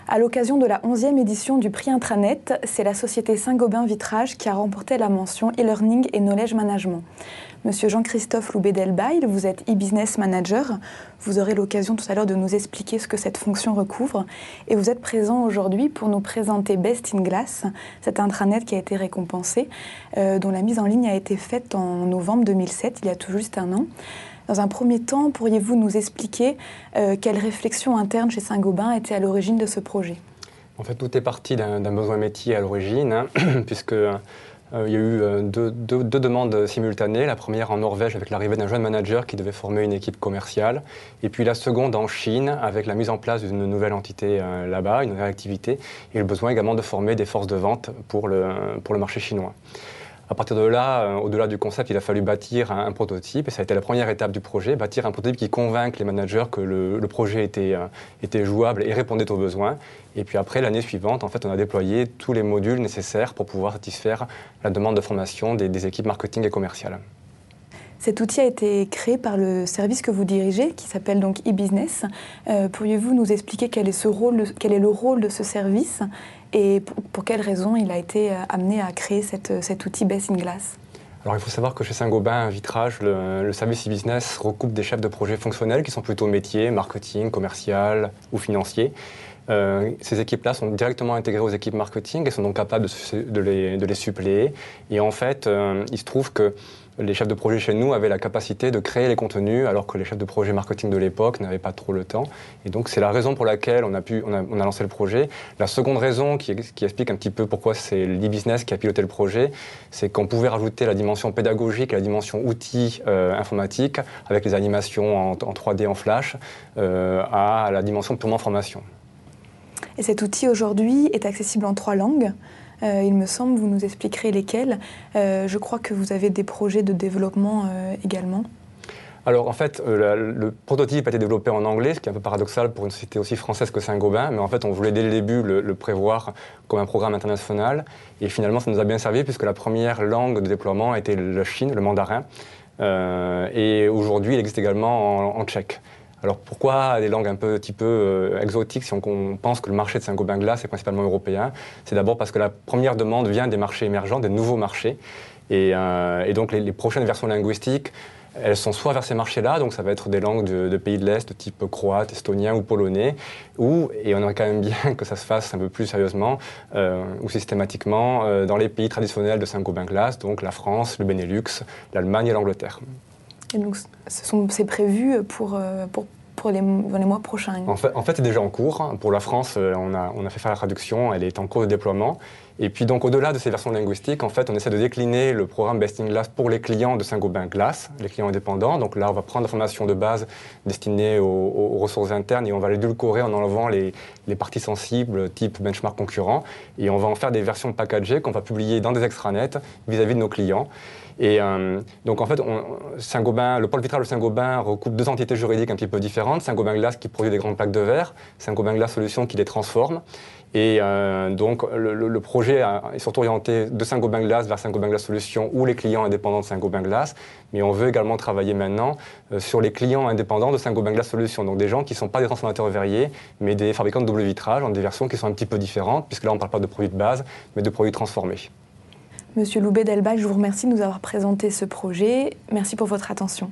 À l'occasion de la 11e édition du prix Intranet, c'est la société Saint-Gobain Vitrage qui a remporté la mention e-learning et knowledge management. Monsieur Jean-Christophe Loubet-Delbail, vous êtes e-business manager. Vous aurez l'occasion tout à l'heure de nous expliquer ce que cette fonction recouvre. Et vous êtes présent aujourd'hui pour nous présenter Best in Glass, cet intranet qui a été récompensé, dont la mise en ligne a été faite en novembre 2007, il y a tout juste un an. Dans un premier temps, pourriez-vous nous expliquer quelle réflexion interne chez Saint-Gobain était à l'origine de ce projet? En fait, tout est parti d'un besoin métier à l'origine, puisque il y a eu deux demandes simultanées. La première en Norvège avec l'arrivée d'un jeune manager qui devait former une équipe commerciale. Et puis la seconde en Chine avec la mise en place d'une nouvelle entité là-bas, une nouvelle activité. Et le besoin également de former des forces de vente pour le marché chinois. À partir de là, au-delà du concept, il a fallu bâtir un prototype. Et ça a été la première étape du projet, bâtir un prototype qui convainque les managers que le projet était jouable et répondait aux besoins. Et puis après, l'année suivante, en fait, on a déployé tous les modules nécessaires pour pouvoir satisfaire la demande de formation des équipes marketing et commerciales. Cet outil a été créé par le service que vous dirigez, qui s'appelle donc e-business. Pourriez-vous nous expliquer quel est le rôle de ce service et pour quelles raisons il a été amené à créer cet outil Best in Glass? Alors il faut savoir que chez Saint-Gobain Vitrage, le service e-business recoupe des chefs de projet fonctionnels qui sont plutôt métiers, marketing, commercial ou financier. Ces équipes-là sont directement intégrées aux équipes marketing et sont donc capables de les suppléer. Et en fait, il se trouve que les chefs de projet chez nous avaient la capacité de créer les contenus alors que les chefs de projet marketing de l'époque n'avaient pas trop le temps. Et donc c'est la raison pour laquelle on a lancé le projet. La seconde raison qui explique un petit peu pourquoi c'est l'e-business qui a piloté le projet, c'est qu'on pouvait rajouter la dimension pédagogique et la dimension outils informatiques avec les animations en 3D en flash à la dimension purement formation. Et cet outil aujourd'hui est accessible en 3 langues. Il me semble, vous nous expliquerez lesquelles. Je crois que vous avez des projets de développement également. Alors en fait, le prototype a été développé en anglais, ce qui est un peu paradoxal pour une société aussi française que Saint-Gobain, mais en fait on voulait dès le début le prévoir comme un programme international, et finalement ça nous a bien servi puisque la première langue de déploiement était la Chine, le mandarin, et aujourd'hui il existe également en tchèque. Alors pourquoi des langues un petit peu exotiques si on pense que le marché de Saint-Gobain Glass est principalement européen? C'est d'abord parce que la première demande vient des marchés émergents, des nouveaux marchés. Et donc les prochaines versions linguistiques, elles sont soit vers ces marchés-là, donc ça va être des langues de pays de l'Est, de type croate, estonien ou polonais, et on aimerait quand même bien que ça se fasse un peu plus sérieusement ou systématiquement dans les pays traditionnels de Saint-Gobain Glass, donc la France, le Benelux, l'Allemagne et l'Angleterre. Et donc, c'est prévu dans les mois prochains. En fait, c'est déjà en cours. Pour la France, on a fait faire la traduction, elle est en cours de déploiement. Et puis donc, au-delà de ces versions linguistiques, en fait, on essaie de décliner le programme Best in Glass pour les clients de Saint-Gobain Glass, les clients indépendants. Donc là, on va prendre la formation de base destinée aux ressources internes et on va l'édulcorer en enlevant les parties sensibles type benchmark concurrent. Et on va en faire des versions packagées qu'on va publier dans des extranets vis-à-vis de nos clients. Et donc en fait, le pôle vitrage de Saint-Gobain recoupe 2 entités juridiques un petit peu différentes. Saint-Gobain Glass qui produit des grandes plaques de verre, Saint-Gobain Glass Solutions qui les transforme. Et donc le projet est surtout orienté de Saint-Gobain Glass vers Saint-Gobain Glass Solutions ou les clients indépendants de Saint-Gobain Glass. Mais on veut également travailler maintenant sur les clients indépendants de Saint-Gobain Glass Solutions. Donc des gens qui ne sont pas des transformateurs verriers, mais des fabricants de double vitrage dans des versions qui sont un petit peu différentes, puisque là on ne parle pas de produits de base, mais de produits transformés. Monsieur Loubet-Delbail, je vous remercie de nous avoir présenté ce projet. Merci pour votre attention.